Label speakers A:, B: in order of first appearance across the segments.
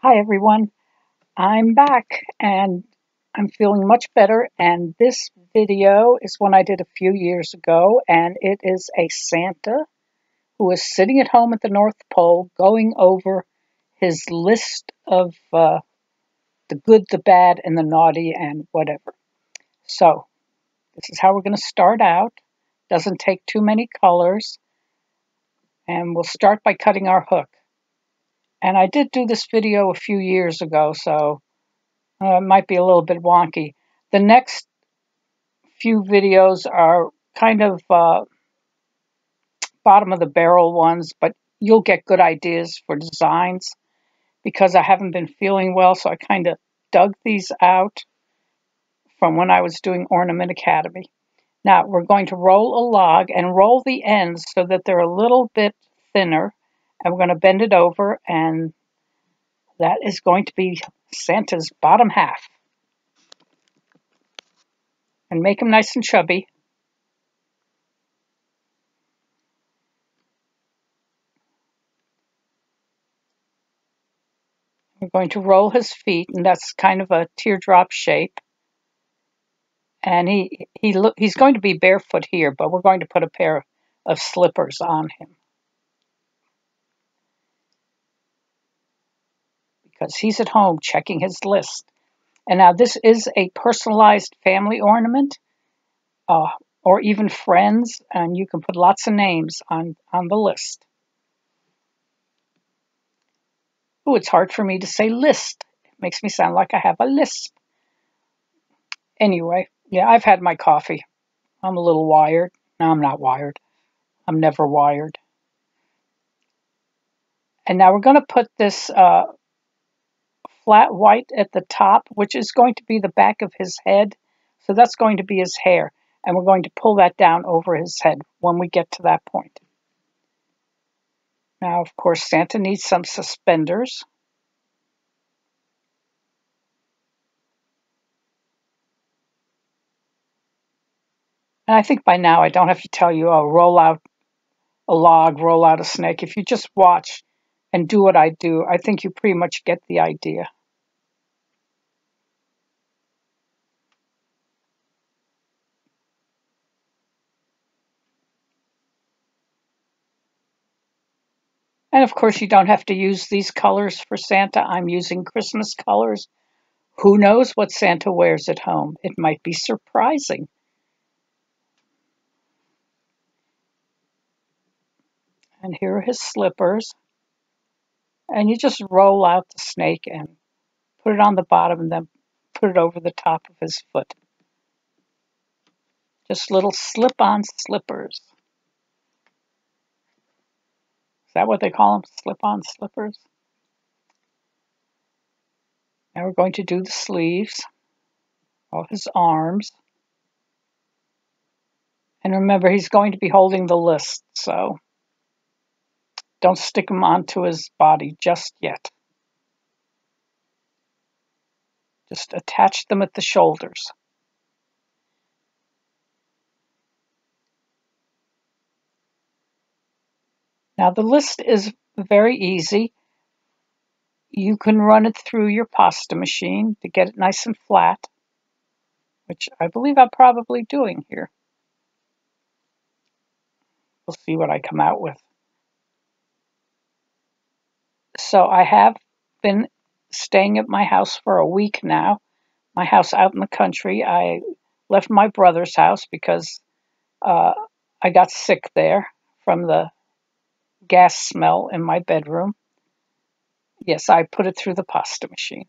A: Hi everyone, I'm back and I'm feeling much better, and this video is one I did a few years ago, and it is a Santa who is sitting at home at the North Pole going over his list of the good, the bad, and the naughty, and whatever. So this is how we're going to start out. Doesn't take too many colors, and we'll start by cutting our hook. And I did do this video a few years ago, so it might be a little bit wonky. The next few videos are kind of bottom of the barrel ones, but you'll get good ideas for designs because I haven't been feeling well, so I kind of dug these out from when I was doing Ornament Academy. Now we're going to roll a log and roll the ends so that they're a little bit thinner, and we're going to bend it over, and that is going to be Santa's bottom half. And make them nice and chubby. We're going to roll his feet, and that's kind of a teardrop shape. And he's going to be barefoot here, but we're going to put a pair of slippers on him because he's at home checking his list. And now this is a personalized family ornament, or even friends, and you can put lots of names on the list. Oh, it's hard for me to say list. It makes me sound like I have a lisp. Anyway, yeah, I've had my coffee. I'm a little wired. No, I'm not wired. I'm never wired. And now we're going to put this flat white at the top, which is going to be the back of his head. So that's going to be his hair. And we're going to pull that down over his head when we get to that point. Now, of course, Santa needs some suspenders. And I think by now I don't have to tell you, oh, roll out a log, roll out a snake. If you just watch and do what I do, I think you pretty much get the idea. And of course, you don't have to use these colors for Santa. I'm using Christmas colors. Who knows what Santa wears at home? It might be surprising. And here are his slippers. And you just roll out the snake and put it on the bottom and then put it over the top of his foot. Just little slip-on slippers. Is that what they call them? Slip-on slippers? Now we're going to do the sleeves, all his arms. And remember, he's going to be holding the list, so don't stick them onto his body just yet. Just attach them at the shoulders. Now the list is very easy. You can run it through your pasta machine to get it nice and flat, which I believe I'm probably doing here. We'll see what I come out with. So I have been staying at my house for a week now. My house out in the country. I left my brother's house because I got sick there from the gas smell in my bedroom. Yes, I put it through the pasta machine.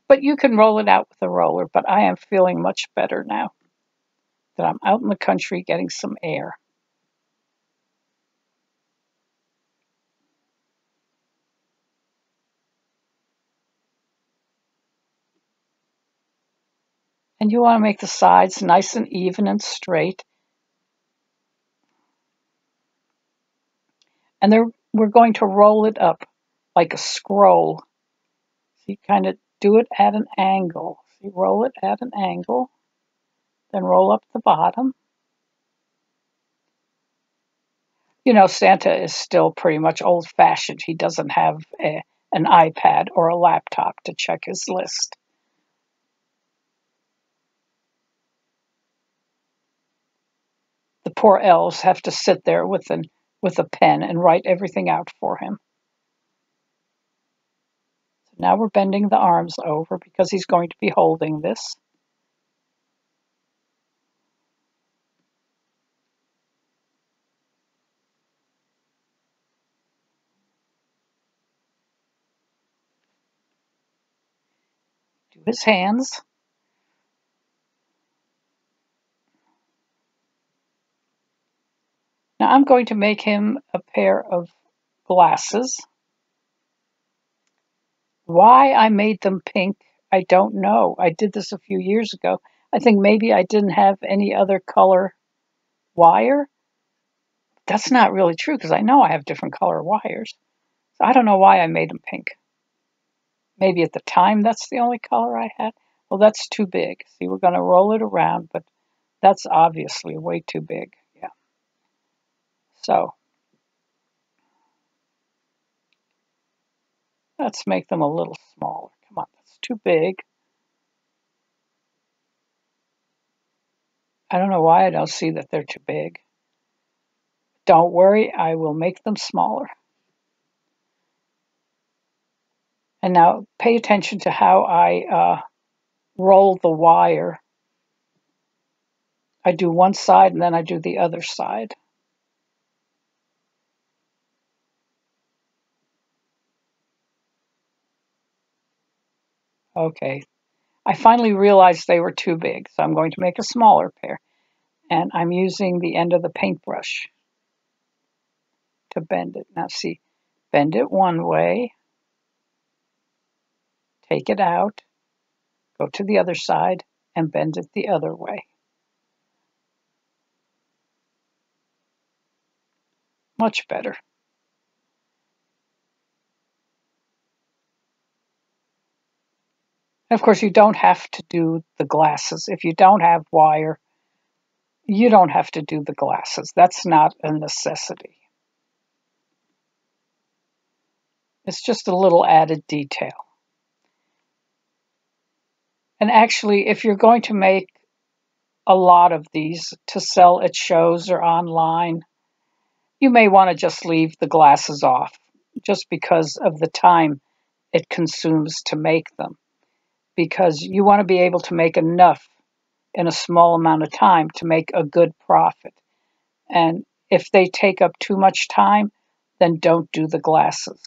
A: But you can roll it out with a roller, but I am feeling much better now that I'm out in the country getting some air. And you want to make the sides nice and even and straight. And we're going to roll it up like a scroll. So you kind of do it at an angle. So you roll it at an angle, then roll up the bottom. You know, Santa is still pretty much old-fashioned. He doesn't have an iPad or a laptop to check his list. The poor elves have to sit there with a pen and write everything out for him. So now we're bending the arms over because he's going to be holding this. Do his hands. Now I'm going to make him a pair of glasses. Why I made them pink, I don't know. I did this a few years ago. I think maybe I didn't have any other color wire. That's not really true because I know I have different color wires. So I don't know why I made them pink. Maybe at the time that's the only color I had. Well, that's too big. See, we're going to roll it around, but that's obviously way too big. Yeah. So let's make them a little smaller. Come on, that's too big. I don't know why I don't see that they're too big. Don't worry, I will make them smaller. And now pay attention to how I roll the wire. I do one side and then I do the other side. Okay, I finally realized they were too big, so I'm going to make a smaller pair. And I'm using the end of the paintbrush to bend it. Now see, bend it one way, take it out, go to the other side, and bend it the other way. Much better. And of course, you don't have to do the glasses. If you don't have wire, you don't have to do the glasses. That's not a necessity. It's just a little added detail. And actually, if you're going to make a lot of these to sell at shows or online, you may want to just leave the glasses off just because of the time it consumes to make them. Because you want to be able to make enough in a small amount of time to make a good profit. And if they take up too much time, then don't do the glasses.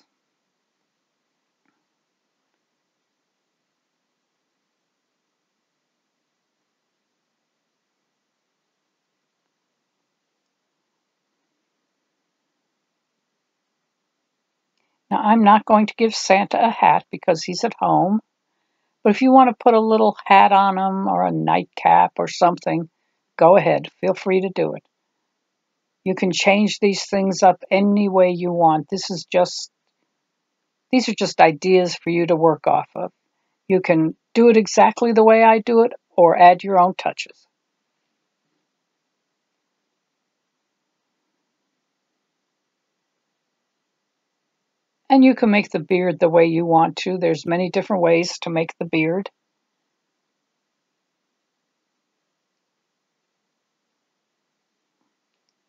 A: Now, I'm not going to give Santa a hat because he's at home. But if you want to put a little hat on him or a nightcap or something, go ahead. Feel free to do it. You can change these things up any way you want. These are just ideas for you to work off of. You can do it exactly the way I do it or add your own touches. And you can make the beard the way you want to. There's many different ways to make the beard.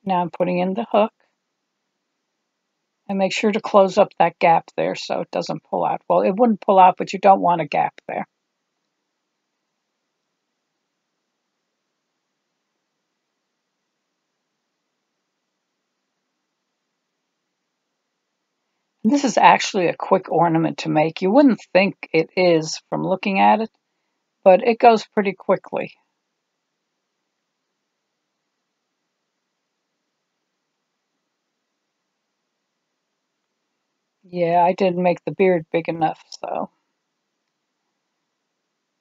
A: Now I'm putting in the hook. And make sure to close up that gap there so it doesn't pull out. Well, it wouldn't pull out, but you don't want a gap there. And this is actually a quick ornament to make. You wouldn't think it is from looking at it, but it goes pretty quickly. Yeah, I didn't make the beard big enough, so.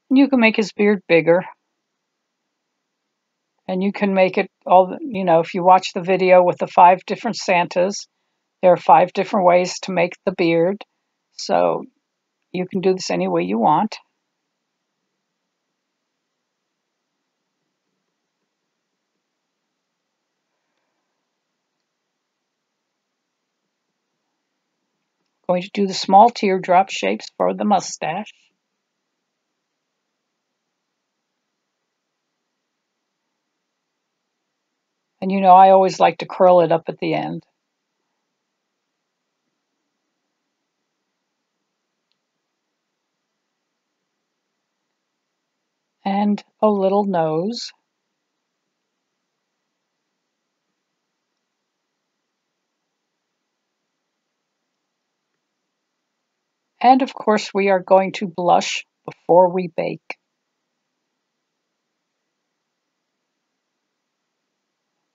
A: You can make his beard bigger. And you can make it all, if you watch the video with the 5 different Santas, there are 5 different ways to make the beard. So you can do this any way you want. Going to do the small teardrop shapes for the mustache. And you know, I always like to curl it up at the end. And a little nose. And of course, we are going to blush before we bake.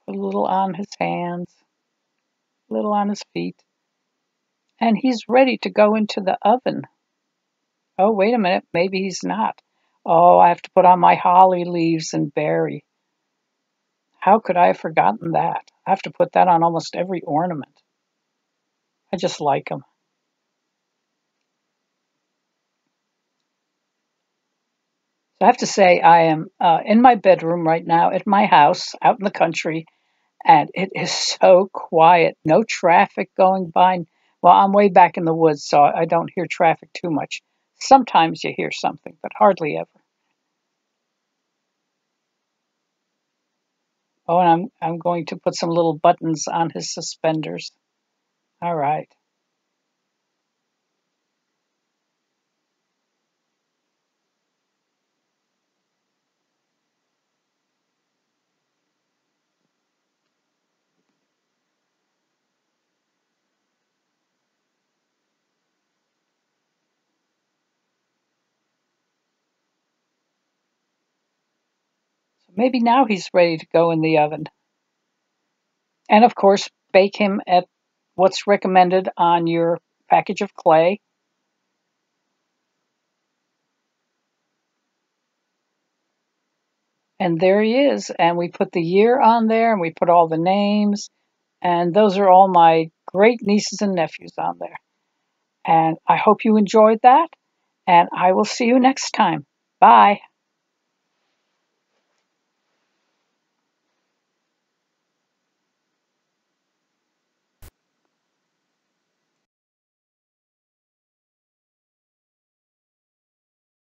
A: Put a little on his hands, a little on his feet. And he's ready to go into the oven. Oh, wait a minute, maybe he's not. Oh, I have to put on my holly leaves and berry. How could I have forgotten that? I have to put that on almost every ornament. I just like them. So I have to say, I am in my bedroom right now at my house out in the country, and it is so quiet. No traffic going by. Well, I'm way back in the woods, so I don't hear traffic too much. Sometimes you hear something, but hardly ever. Oh, and I'm going to put some little buttons on his suspenders. All right. So maybe now he's ready to go in the oven. And of course, bake him at what's recommended on your package of clay. And there he is. And we put the year on there and we put all the names. And those are all my great nieces and nephews on there. And I hope you enjoyed that. And I will see you next time. Bye.